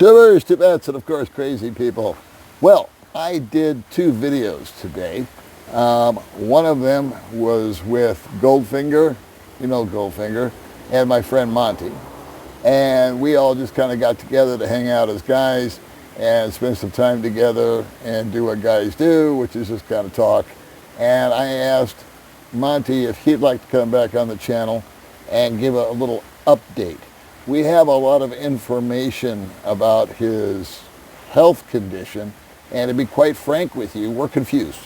Tubers, Expats, and of course crazy people. Well, I did 2 videos today. One of them was with Goldfinger, you know Goldfinger, and my friend Monty. And we all just kind of got together to hang out as guys and spend some time together and do what guys do, which is just kind of talk. And I asked Monty if he'd like to come back on the channel and give a little update. We have a lot of information about his health condition, and to be quite frank with you, we're confused.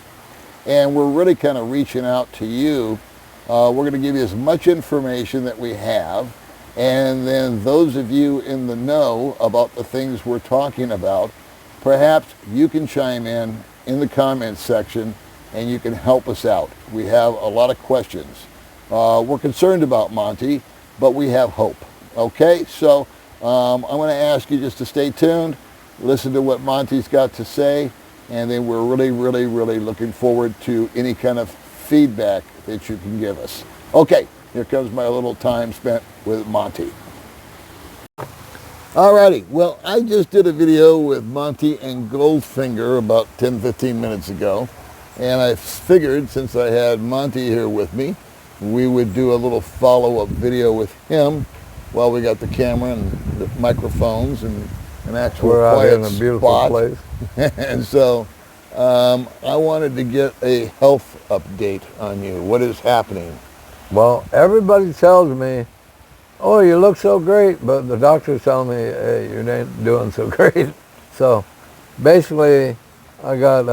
And we're really kind of reaching out to you. We're going to give you as much information that we have, and then those of you in the know about the things we're talking about, perhaps you can chime in the comments section and you can help us out. We have a lot of questions. We're concerned about Monty, but we have hope. Okay, so I'm going to ask you just to stay tuned, listen to what Monty's got to say, and then we're really looking forward to any kind of feedback that you can give us. Okay, here comes my little time spent with Monty. Alrighty, well, I just did a video with Monty and Goldfinger about 10-15 minutes ago, and I figured since I had Monty here with me, we would do a little follow-up video with him while we got the camera and the microphones and an actual quiet in a beautiful spot. place. And so I wanted to get a health update on you. What is happening? Well, everybody tells me, oh, you look so great, but the doctors tell me, hey, you ain't doing so great. So basically, I got,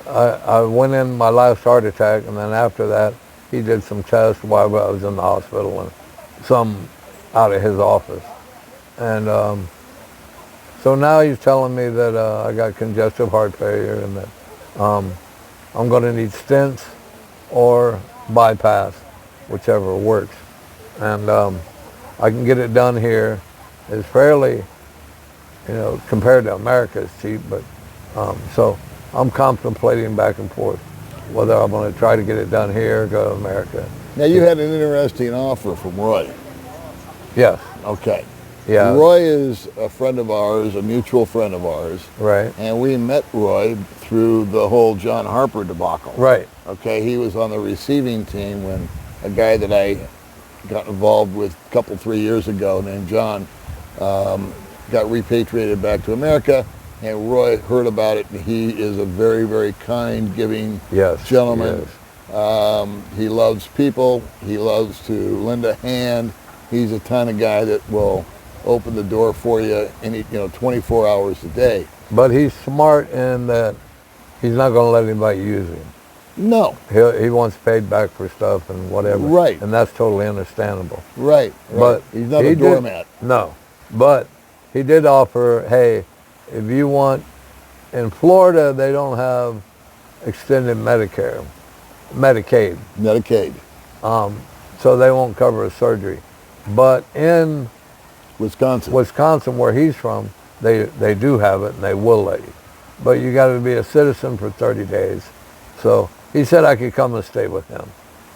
I went in my last heart attack, and then after that, he did some tests while I was in the hospital and some out of his office. And so now he's telling me that I got congestive heart failure and that I'm going to need stents or bypass, whichever works. And I can get it done here. It's fairly, you know, compared to America, it's cheap, but so I'm contemplating back and forth whether I'm going to try to get it done here or go to America. Now, you had an interesting offer from Roy. Yes. Okay. Yeah. Roy is a friend of ours, a mutual friend of ours. Right. And we met Roy through the whole John Harper debacle. Right. Okay, he was on the receiving team when a guy that I got involved with a couple, 3 years ago named John got repatriated back to America, and Roy heard about it, and he is a very kind, giving gentleman. Yes. He loves people. He loves to lend a hand. He's a kind of guy that will open the door for you 24 hours a day. But he's smart in that he's not going to let anybody use him. No. He wants paid back for stuff and whatever. Right. And that's totally understandable. Right. But he's not a doormat. No. But he did offer, hey, if you want, in Florida, they don't have extended Medicaid. So they won't cover a surgery. But in Wisconsin, where he's from, they do have it, and they will let you. But you got to be a citizen for 30 days. So he said I could come and stay with him,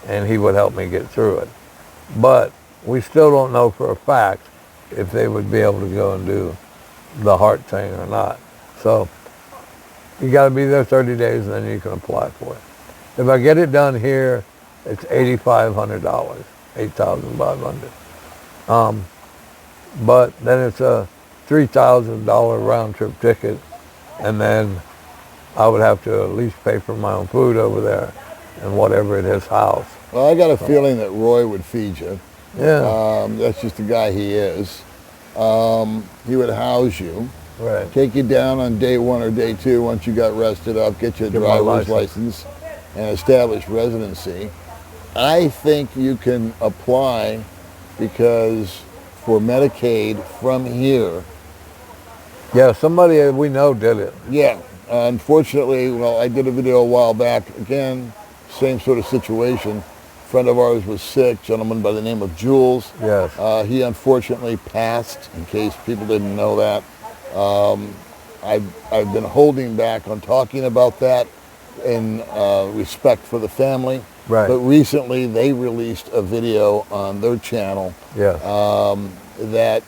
and he would help me get through it. But we still don't know for a fact if they would be able to go and do the heart thing or not. So you got to be there 30 days, and then you can apply for it. If I get it done here, it's $8,500, $8,500. But then it's a $3,000 round trip ticket, and then I would have to at least pay for my own food over there and whatever at his house. Well, I got a feeling that Roy would feed you. Yeah. That's just the guy he is. He would house you. Right. Take you down on day 1 or day 2 once you got rested up, get you a driver's license and establish residency. I think you can apply because for Medicaid from here. Yeah, somebody we know did it. Yeah. Unfortunately, well, I did a video a while back. Again, same sort of situation. A friend of ours was sick, gentleman by the name of Jules. Yes. He unfortunately passed, in case people didn't know that. I've been holding back on talking about that in respect for the family. Right. But recently they released a video on their channel Yes. that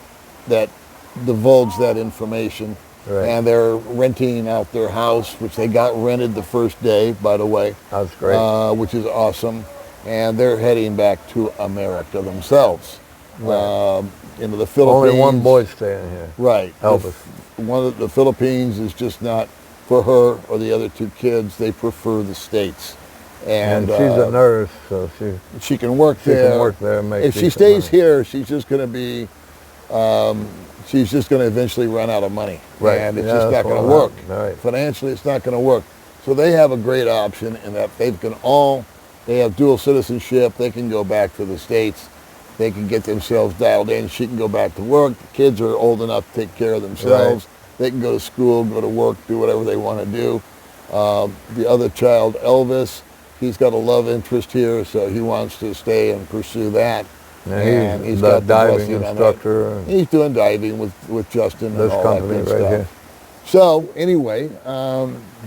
divulge that information. Right. And they're renting out their house, which they got rented the first day, by the way. That's great. Which is awesome. And they're heading back to America themselves. Right. Into the Philippines. Only one boy staying here. Right. Elvis. One of the Philippines is just not for her or the other two kids. They prefer the States. And she's a nurse, so she can work she there. can work there and make If she decent stays money. here, she's just going to be, she's just going to eventually run out of money. Right. And it's Yeah, just not that's going to what work. Right. Financially, it's not going to work. So they have a great option in that they have dual citizenship. They can go back to the States. They can get themselves dialed in. She can go back to work. The kids are old enough to take care of themselves. Right. They can go to school, go to work, do whatever they want to do. The other child, Elvis, he's got a love interest here, so he wants to stay and pursue that. Yeah, And he's got the the diving blessing on that. instructor. He's doing diving with Justin and This all company that good right stuff. here. So anyway,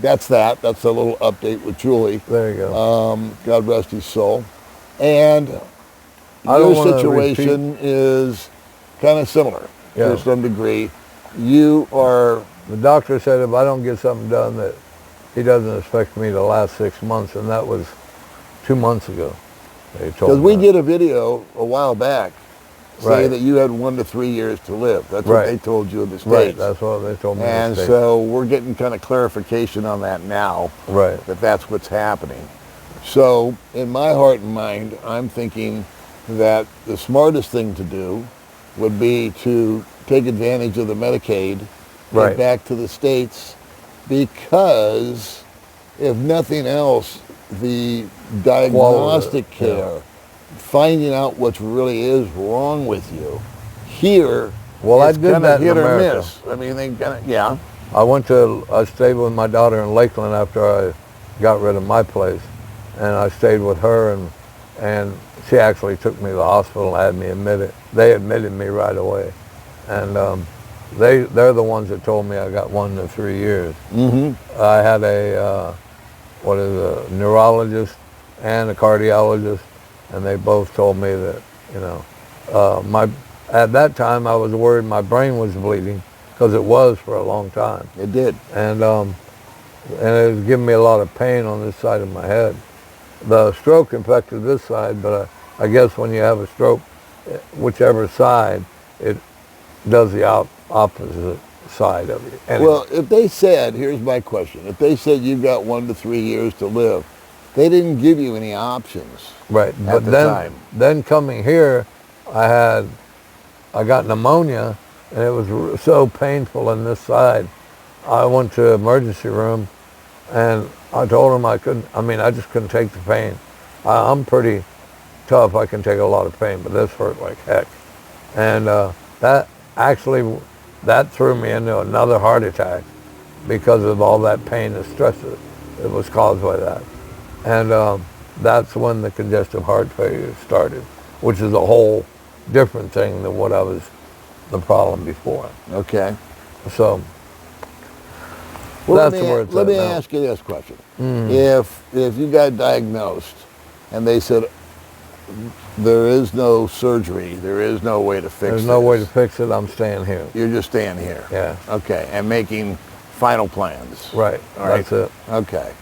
that's that. That's a little update with Julie. There you go. God rest his soul. And I don't your wanna situation is kind of similar Yeah. to some degree. You are, The doctor said if I don't get something done that he doesn't expect me to last 6 months, and that was 2 months ago. They told because me we that. did a video a while back saying Right. that you had 1 to 3 years to live. That's what Right. they told you in the States. Right, that's what they told me. in the And States. so we're getting kind of clarification on that now. Right. That's what's happening. So in my heart and mind, I'm thinking that the smartest thing to do would be to take advantage of the Medicaid, Right. get back to the States, because if nothing else, the diagnostic Quality, yeah. care, finding out what really is wrong with you, here, Well, I it's did kinda that in hit or America. miss. I mean, they kind of, yeah. I stayed with my daughter in Lakeland after I got rid of my place, and I stayed with her, and she actually took me to the hospital and had me admitted. They admitted me right away, and they're the ones that told me I got 1 to 3 years. Mm-hmm. I had a neurologist and a cardiologist, and they both told me that at that time I was worried my brain was bleeding, because it was for a long time. It did. And it was giving me a lot of pain on this side of my head. The stroke infected this side, but I guess when you have a stroke, whichever side, it does the opposite side of you. Anyway. Well, if they said, here's my question, if they said you've got 1 to 3 years to live, they didn't give you any options. Right, at but the then time. then coming here, I got pneumonia, and it was so painful in this side. I went to emergency room, and I told them I just couldn't take the pain. I'm pretty tough. I can take a lot of pain, but this hurt like heck. And that threw me into another heart attack because of all that pain and stress that was caused by that. And that's when the congestive heart failure started, which is a whole different thing than what the problem before. Okay. So Well, that's where it's let at me now. ask you this question. If you got diagnosed and they said there is no surgery, there is no way to fix There's no way to this, fix it. I'm staying here. you're just staying here. Yeah. Okay. And making final plans. Right. All right. That's it. Okay.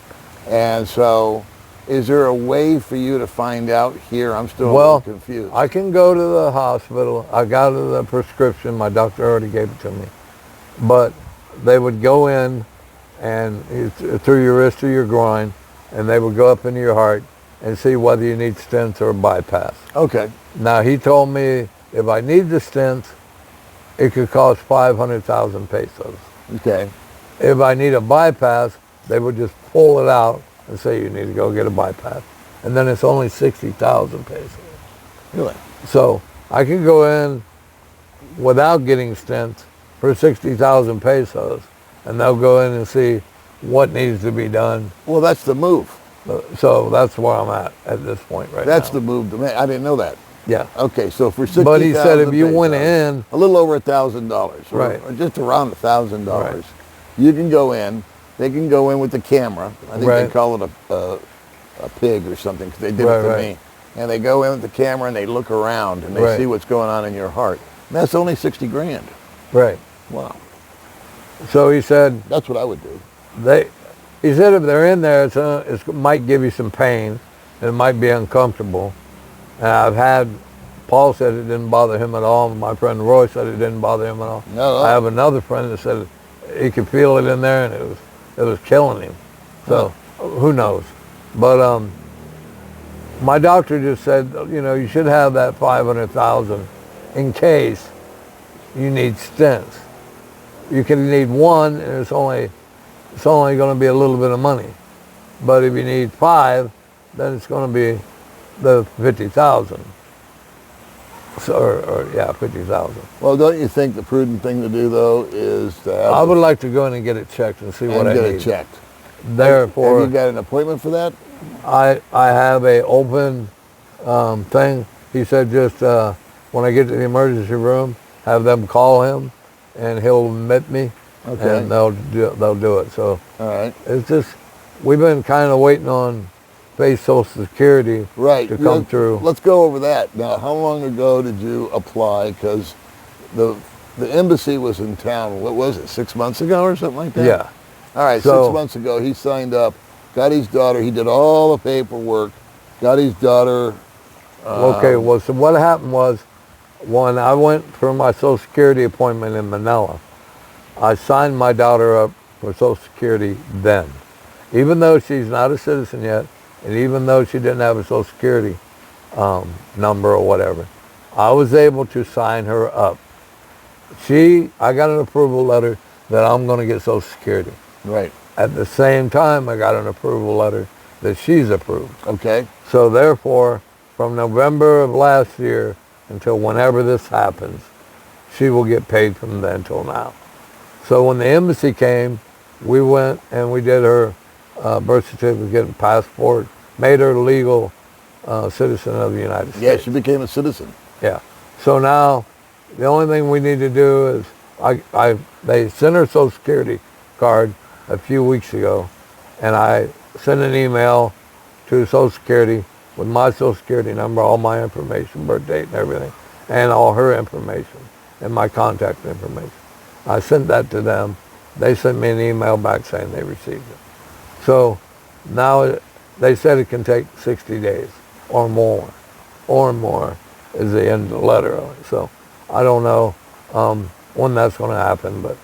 And so is there a way for you to find out here? I'm still a Well, little confused. I can go to the hospital. I got the prescription. My doctor already gave it to me. But they would go in and through your wrist to your groin, and they would go up into your heart and see whether you need stents or a bypass. Okay. Now, he told me if I need the stents, it could cost 500,000 pesos. Okay. If I need a bypass, they would just pull it out and say you need to go get a bypass. And then it's only 60,000 pesos. Really? So I can go in without getting stents for 60,000 pesos, and they'll go in and see what needs to be done. Well, that's the move. So that's where I'm at this point right now. That's the move to make. I didn't know that. Yeah. Okay, so for 60,000 But he said if you went pesos, in, a little over $1,000, Right. or just around $1,000, Right. you can go in. They can go in with the camera. I think they Right. call it a pig or something, because they did Right, it to right. me. And they go in with the camera and they look around and they Right. see what's going on in your heart. And that's only 60 grand. Right. Wow. So he said, That's what I would do. he said if they're in there, it might give you some pain, and it might be uncomfortable. And Paul said it didn't bother him at all. My friend Roy said it didn't bother him at all. No, no. I have another friend that said he could feel it in there, and it was killing him. So who knows? But my doctor just said, you should have that 500,000 in case you need stents. You can need one, and it's only going to be a little bit of money. But if you need 5, then it's going to be the 50,000. So, yeah, 50,000. Well, don't you think the prudent thing to do though is to have I would like to go in and get it checked and see what I get need. it checked? Therefore, have you got an appointment for that? I have a open thing. He said just when I get to the emergency room, have them call him, and he'll admit me, Okay. and they'll do it. So All right. it's just we've been kind of waiting on Social Security Right. to come through. Let's go over that. Now, how long ago did you apply? Because the embassy was in town, what was it, 6 months ago or something like that? Yeah. All right, So- 6 months ago, he signed up, got his daughter, he did all the paperwork, got his daughter. Okay, well, so what happened was when I went for my Social Security appointment in Manila, I signed my daughter up for Social Security then. Even though she's not a citizen yet, and even though she didn't have a Social Security number or whatever, I was able to sign her up. I got an approval letter that I'm going to get Social Security. Right. At the same time, I got an approval letter that she's approved. Okay. So therefore, from November of last year until whenever this happens, she will get paid from then till now. So when the embassy came, we went and we did her birth certificate and passport, made her a legal citizen of the United States. Yeah, she became a citizen. Yeah. So now the only thing we need to do is they sent her Social Security card a few weeks ago, and I sent an email to Social Security with my Social Security number, all my information, birth date and everything, and all her information and my contact information. I sent that to them. They sent me an email back saying they received it. So now they said it can take 60 days or more. Or more is the end of the letter of it. So I don't know when that's going to happen, but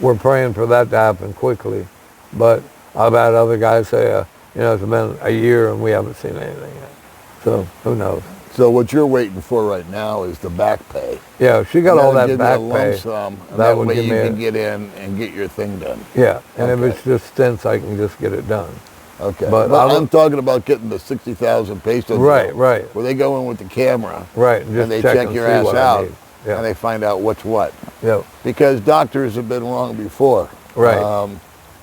we're praying for that to happen quickly. But I've had other guys say, it's been a year and we haven't seen anything yet. So who knows? So what you're waiting for right now is the back pay. Yeah, she got all that give back you a pay. lump sum, and That that would way give you me can get in and get your thing done. Yeah, and Okay. if it's just stents, I can just get it done. Okay. But I'm talking about getting the 60,000 pesos. Right, deal, right. Where they go in with the camera. Right, and just and they check check and your see ass what I out. need. Yeah. And they find out what's what. Yep. Because doctors have been wrong before. Right.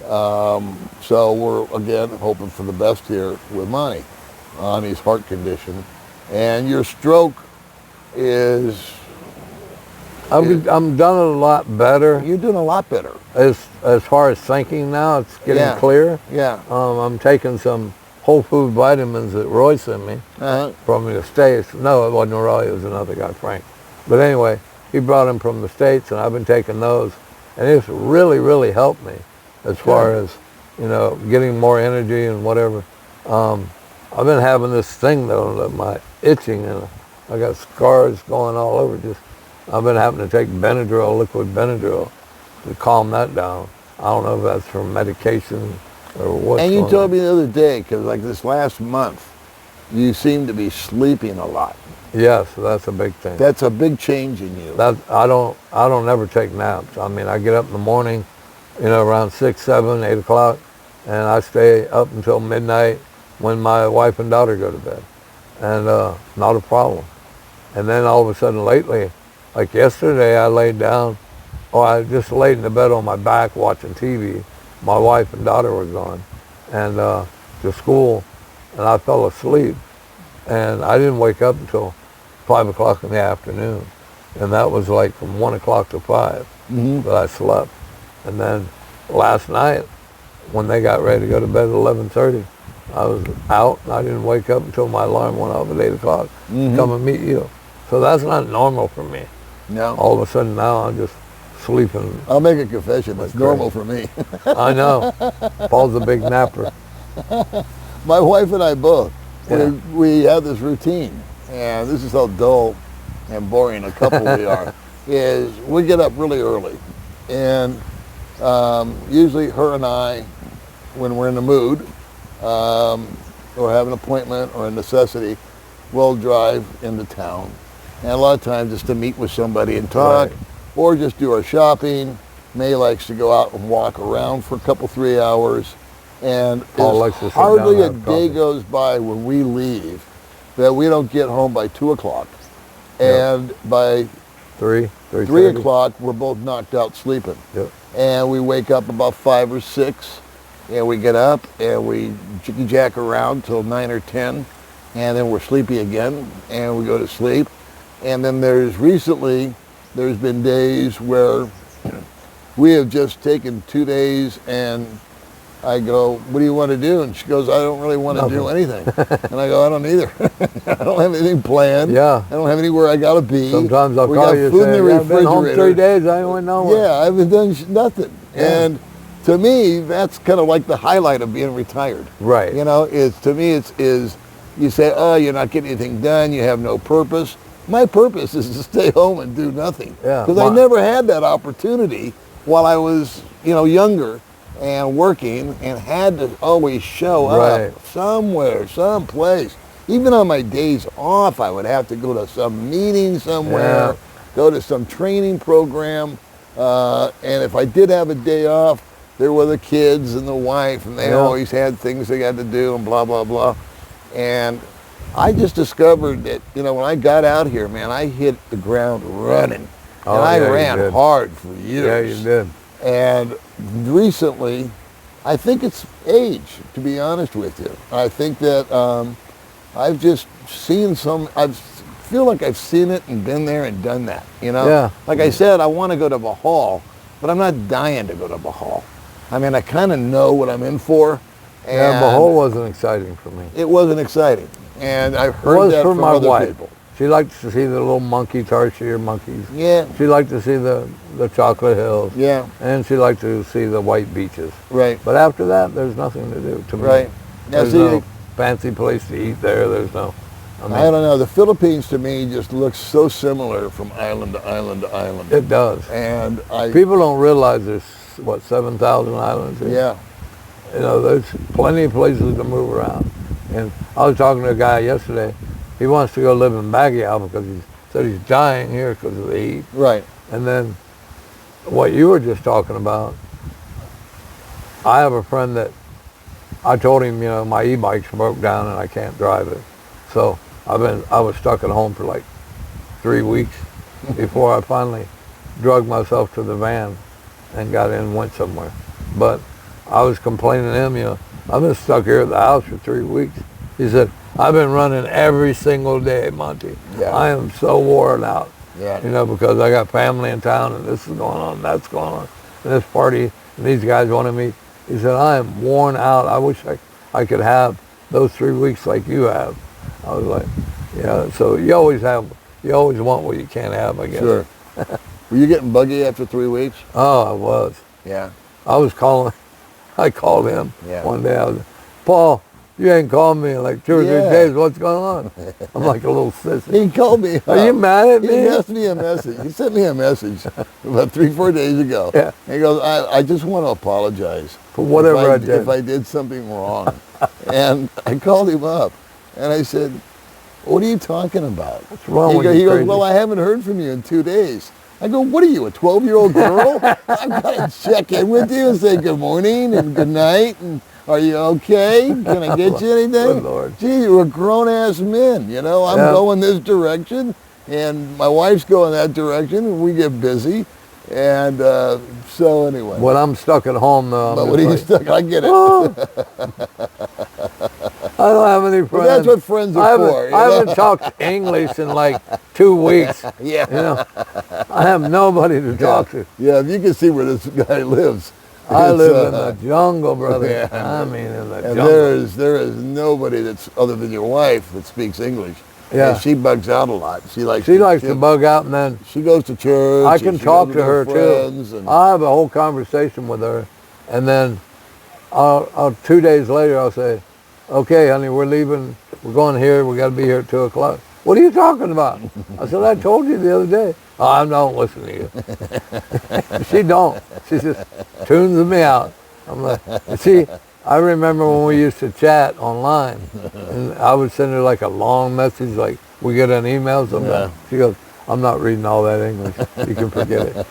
So we're, again, hoping for the best here with Monty on his heart condition. And your stroke is... I'm done a lot better. You're doing a lot better. As far as thinking now, it's getting Yeah. clear. Yeah. I'm taking some whole food vitamins that Roy sent me Uh-huh. from the States. No, it wasn't Roy, it was another guy, Frank. But anyway, he brought them from the States, and I've been taking those. And it's really, really helped me as far as, getting more energy and whatever. I've been having this thing, though, that my itching, and I got scars going all over. I've been having to take Benadryl, liquid Benadryl, to calm that down. I don't know if that's from medication or what. And you told me the other day, because like this last month, you seem to be sleeping a lot. Yes, that's a big thing. That's a big change in you. I don't ever take naps. I mean, I get up in the morning, around 6, 7, 8 o'clock, and I stay up until midnight when my wife and daughter go to bed, and not a problem. And then all of a sudden lately, like yesterday, I laid down, I just laid in the bed on my back watching TV. My wife and daughter were gone, and to school, and I fell asleep, and I didn't wake up until 5 o'clock in the afternoon, and that was like from 1 o'clock to 5 that I slept. And then last night, when they got ready to go to bed at 11:30, I was out, and I didn't wake up until my alarm went off at 8 o'clock to come and meet you. So that's not normal for me. No. All of a sudden now I'm just sleeping. I'll make a confession. That's normal for me. I know. Paul's a big napper. My wife and I both. Yeah. We have this routine, and this is how dull and boring a couple we are. Is we get up really early, and usually her and I, when we're in the mood, or have an appointment or a necessity, we'll drive into town. And a lot of times it's to meet with somebody and talk, Right. or just do our shopping. May likes to go out and walk around for a couple, 3 hours. And Paul likes to sit hardly down a and have day coffee. goes by when we leave that we don't get home by 2 o'clock. Yep. And by 3 3 o'clock, we're both knocked out sleeping. Yep. And we wake up about 5 or 6, and we get up and we jicky jack around till 9 or 10, and then we're sleepy again, and we go to sleep. And then there's been days where we have just taken 2 days, and I go, what do you want to do? And she goes, I don't really want to do anything. And I go, I don't either. I don't have anything planned. Yeah. I don't have anywhere I got to be. Sometimes I'll We call got you and food in say, the I've been home 3 refrigerator. days, I ain't went nowhere. Yeah, I haven't done nothing. Yeah. And to me, that's kind of like the highlight of being retired. Right. You know, to me, it's you say, oh, you're not getting anything done, you have no purpose. My purpose is to stay home and do nothing. Yeah, Because I never had that opportunity while I was, younger and working, and had to always show Right. up somewhere, someplace. Even on my days off, I would have to go to some meeting somewhere, Yeah. go to some training program. And if I did have a day off, there were the kids and the wife, and they Yeah. always had things they had to do and blah, blah, blah. And I just discovered that, when I got out here, man, I hit the ground running. Oh, and I yeah, you ran did. hard for years. Yeah, you did. And recently, I think it's age, to be honest with you. I think that I've just seen I feel like I've seen it and been there and done that, Yeah. Like I said, I want to go to Bahal, but I'm not dying to go to Bahal. I mean, I kind of know what I'm in for. And Yeah, Bahal wasn't exciting for me. it wasn't exciting. And I've It heard was that for from my other wife. people. She liked to see the little monkey tarsier monkeys. Yeah, She liked to see the chocolate hills. yeah, And she liked to see the white beaches. right, But after that, there's nothing to do to me. right. Now, There's see, no fancy place to eat there. There's no, I don't know. The Philippines to me just looks so similar from island to island to island. it does. And People don't realize there's, 7,000 islands here? yeah, There's plenty of places to move around. And I was talking to a guy yesterday. He wants to go live in Baguio because he said he's dying here because of the heat. right, And then what you were just talking about, I have a friend that I told him, my e-bike's broke down and I can't drive it. So I was stuck at home for like 3 weeks before I finally drug myself to the van and got in and went somewhere. But I was complaining to him, I've been stuck here at the house for 3 weeks. He said, I've been running every single day, Monty. Yeah. I am so worn out. yeah, Because I got family in town and this is going on, that's going on, and this party, and these guys want to meet. He said, I am worn out. I wish I could have those 3 weeks like you have. I was like, so you always want what you can't have, I guess. sure. Were you getting buggy after 3 weeks? Oh, I was. Yeah, I called him Yeah. one day. I was, Paul, you ain't called me in like 2 or 3 Yeah. days. What's going on? I'm like a little sissy. he called me. Are you mad at He me? left me a message. He sent me a message about 3-4 days ago. Yeah. And he goes, I just want to apologize For whatever I did. if I did something wrong. And I called him up, and I said, what are you talking about? What's wrong with He you, goes, crazy? well, I haven't heard from you in 2 days. I go, what are you, a 12-year-old girl? I've got to check in with you and say good morning and good night, and are you okay? Can I get you anything? Good Lord. Gee, we're grown-ass men, I'm Yeah. going this direction, and my wife's going that direction, and we get busy. And so anyway. When I'm stuck at home, though, But I'm when just he's like, stuck, I get it. "Oh, I don't have any friends. But that's what friends are for. I haven't talked English in like 2 weeks. Yeah. I have nobody to talk to. Yeah, if you can see where this guy lives. I it's, live in the jungle, brother. yeah. I mean, in the And jungle. there is nobody that's other than your wife that speaks English. Yeah. And she bugs out a lot. She likes to bug out, and then she goes to church. I and can she talk goes to with her friends too. And, I'll have a whole conversation with her, and then I'll 2 days later I'll say, "Okay, honey, we're leaving. We're going here. We got to be here at 2:00. What are you talking about? I said, I told you the other day. Oh, I don't listen to you. She don't. She just tunes me out. I'm like, see, I remember when we used to chat online, and I would send her like a long message, like we get an email sometimes. Yeah. She goes, I'm not reading all that English. You can forget it.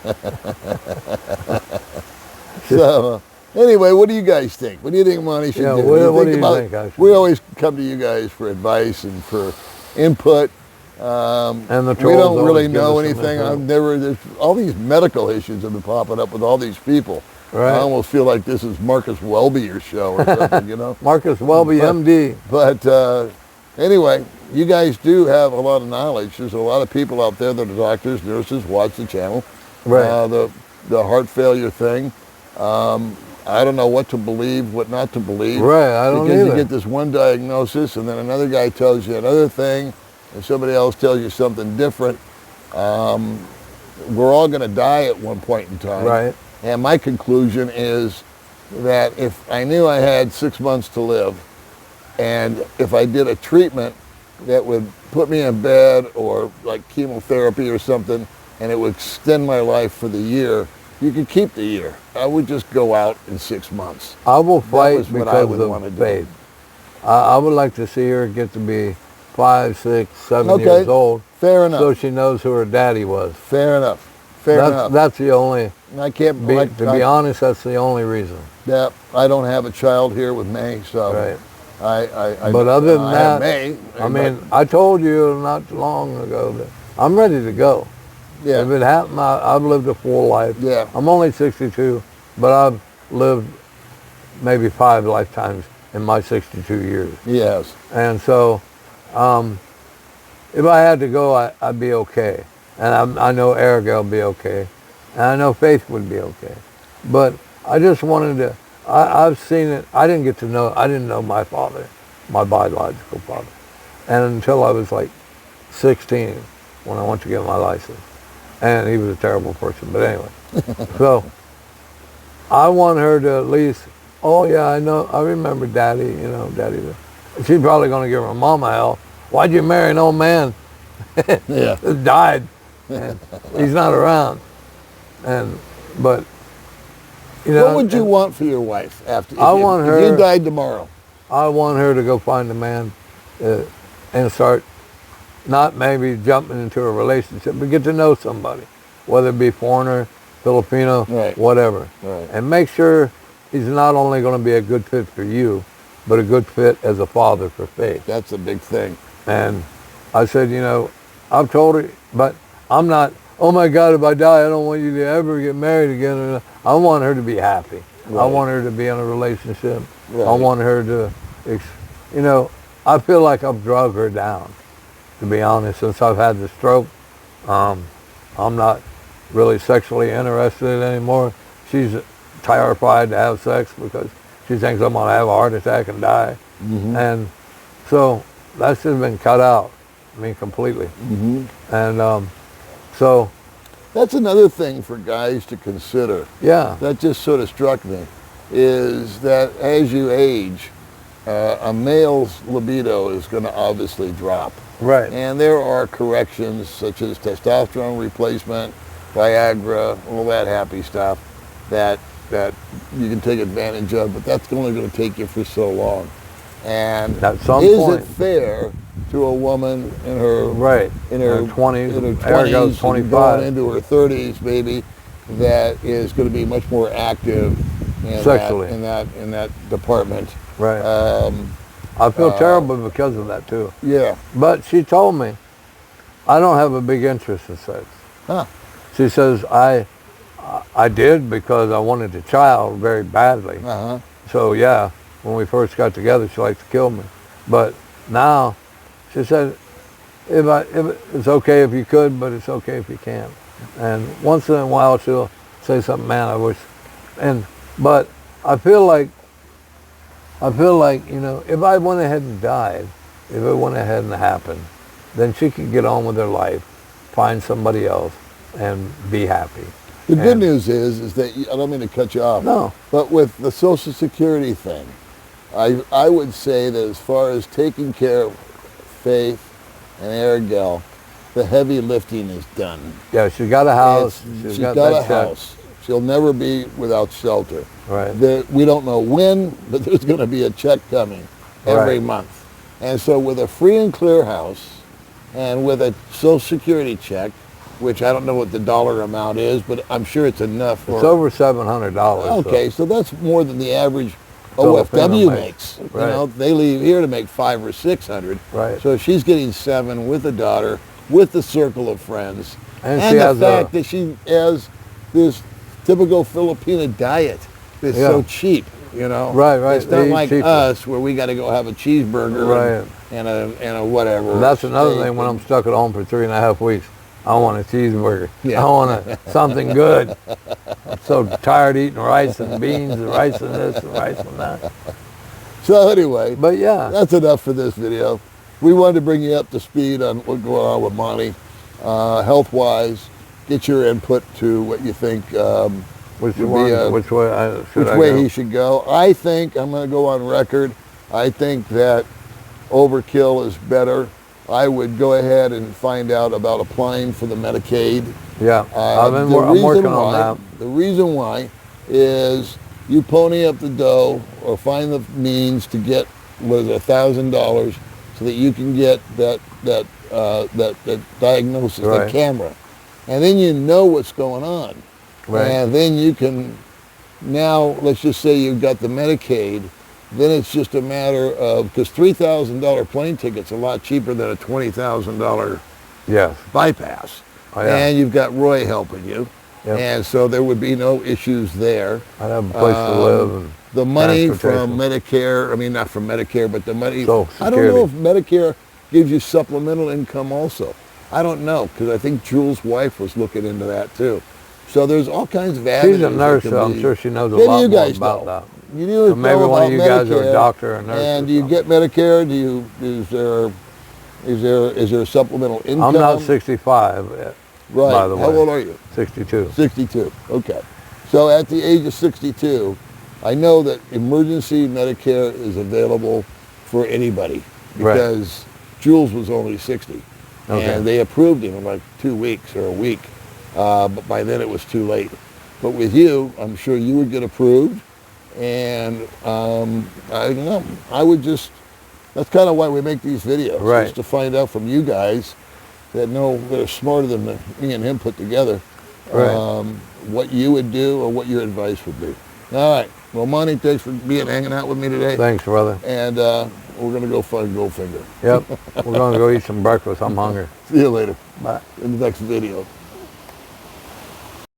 So, anyway, what do you guys think? What do you think Monty should do? What do you think I should We do? always come to you guys for advice and for input. And the We trolls don't really always give know us some anything. info. There's all these medical issues have been popping up with all these people. Right. I almost feel like this is Marcus Welby's show or something, you know? Marcus Welby, MD. But anyway, you guys do have a lot of knowledge. There's a lot of people out there that are doctors, nurses, watch the channel. Right. The heart failure thing. I don't know what to believe, what not to believe. Right, I don't Because either. you get this one diagnosis and then another guy tells you another thing and somebody else tells you something different. We're all going to die at one point in time. Right. And my conclusion is that if I knew I had 6 months to live, and if I did a treatment that would put me in bed or like chemotherapy or something, and it would extend my life for the year, you could keep the year. I would just go out in 6 months. I will fight was what I because would wanna of do. faith. I would like to see her get to be 5, 6, 7 Okay. years old, Fair enough. so she knows who her daddy was. Fair enough. Fair enough. That's the only. I can't To be honest, that's the only reason. Yeah, I don't have a child here with me, so Right. I But other than I that, have May, I mean, I told you not too long ago that I'm ready to go. yeah, If it happened, I've lived a full life. Yeah. I'm only 62, but I've lived maybe 5 lifetimes in my 62 years. yes, And so, if I had to go, I'd be okay. And I know Erica will be okay. And I know Faith would be okay. But I just wanted to, I've seen it. I didn't know my father, my biological father. And until I was like 16 when I went to get my license. And he was a terrible person, but anyway. So I want her to at least, oh yeah, I remember Daddy, Daddy. She's probably going to give her mama hell. Why'd you marry an old man? yeah. Died. And he's not around. But What would you want for your wife after? If you died tomorrow. I want her to go find a man and start not maybe jumping into a relationship, but get to know somebody, whether it be foreigner, Filipino, Right. whatever. Right. And make sure he's not only going to be a good fit for you, but a good fit as a father for Faith. That's a big thing. And I said, I've told her, but I'm not, oh my God, if I die, I don't want you to ever get married again. I want her to be happy. Right. I want her to be in a relationship. Right. I want her to, I feel like I've drug her down, to be honest, since I've had the stroke. I'm not really sexually interested anymore. She's terrified to have sex because she thinks I'm going to have a heart attack and die. Mm-hmm. And so that's just been cut out, completely. Mm-hmm. And so, That's another thing for guys to consider. yeah, That just sort of struck me, is that as you age, a male's libido is going to obviously drop. right. And there are corrections such as testosterone replacement, Viagra, all that happy stuff that you can take advantage of, but that's only going to take you for so long. And At some is point. it fair to a woman in her Right. in her 20s, in her Erica's 20s, 25. going into her 30s, maybe, that is going to be much more active in Sexually. in that department. Right. I feel terrible because of that too. Yeah. But she told me, I don't have a big interest in sex. Huh. She says, I did because I wanted a child very badly. Uh-huh. So yeah, when we first got together, she liked to kill me. But now, she said, if it's okay if you could, but it's okay if you can't. And once in a while, she'll say something, man, I wish. But I feel like, if I went ahead and died, if it went ahead and happened, then she can get on with her life, find somebody else, and be happy. The good news is that, I don't mean to cut you off, No. but with the Social Security thing, I would say that as far as taking care of Faith and Arigel, the heavy lifting is done. Yeah, she got a house. She's got a house. She'll never be without shelter. Right. We don't know when, but there's going to be a check coming every month. And so with a free and clear house and with a Social Security check, which I don't know what the dollar amount is, but I'm sure it's enough for... It's over $700. Okay, so that's more than the average Filipino OFW makes. Right. You know, they leave here to make $500 or $600. Right. So she's getting $700 with a daughter, with the circle of friends, And and she the has fact that she has this typical Filipino diet that's so cheap. You know, Right. It's not like us where we got to go have a cheeseburger and a whatever. And that's another thing when and- I'm stuck at home for 3.5 weeks. I want a cheeseburger. Yeah. I want something good. I'm so tired of eating rice and beans and rice and this and rice and that. So anyway, But yeah, that's enough for this video. We wanted to bring you up to speed on what's going on with Monty, health-wise. Get your input to what you think which would one? be a- Which way? which way he should go. I think, I'm going to go on record, I think that overkill is better. I would go ahead and find out about applying for the Medicaid. Yeah, I'm reason working on why- that. The reason why is you pony up the dough or find the means to get $1,000 so that you can get that diagnosis, that camera, and then you know what's going on, and then you can now, let's just say you've got the Medicaid. Then it's just a matter of, because $3,000 plane ticket's a lot cheaper than a $20,000 bypass. Oh, yeah. And you've got Roy helping you. Yep. And so there would be no issues there. I'd have a place to live. And the money from transportation. Medicare, I mean, not from Medicare, but the money, Social I don't know Security. if Medicare gives you supplemental income also. I don't know, because I think Jules' wife was looking into that too. So there's all kinds of avenues. She's a nurse, that so can I'm be- sure she knows a Maybe lot you more guys about know. that. You do So maybe know one of about you guys are a Medicare, doctor or nurse. and or do you something. get Medicare? Is there a supplemental income? I'm not 65 yet, Right. by the way. How old are you? 62. 62. Okay. So at the age of 62, I know that emergency Medicare is available for anybody because Jules was only 60. Okay. And they approved him in like 2 weeks or a week. But by then it was too late. But with you, I'm sure you would get approved. And I don't know. I would just, that's kind of why we make these videos. Right. Just to find out from you guys that know that are smarter than me and him put together. What you would do or what your advice would be. All right. Well, Monty, thanks for hanging out with me today. Thanks, brother. And we're going to go find Goldfinger. Yep. We're going to go eat some breakfast. I'm hungry. See you later Bye. in the next video.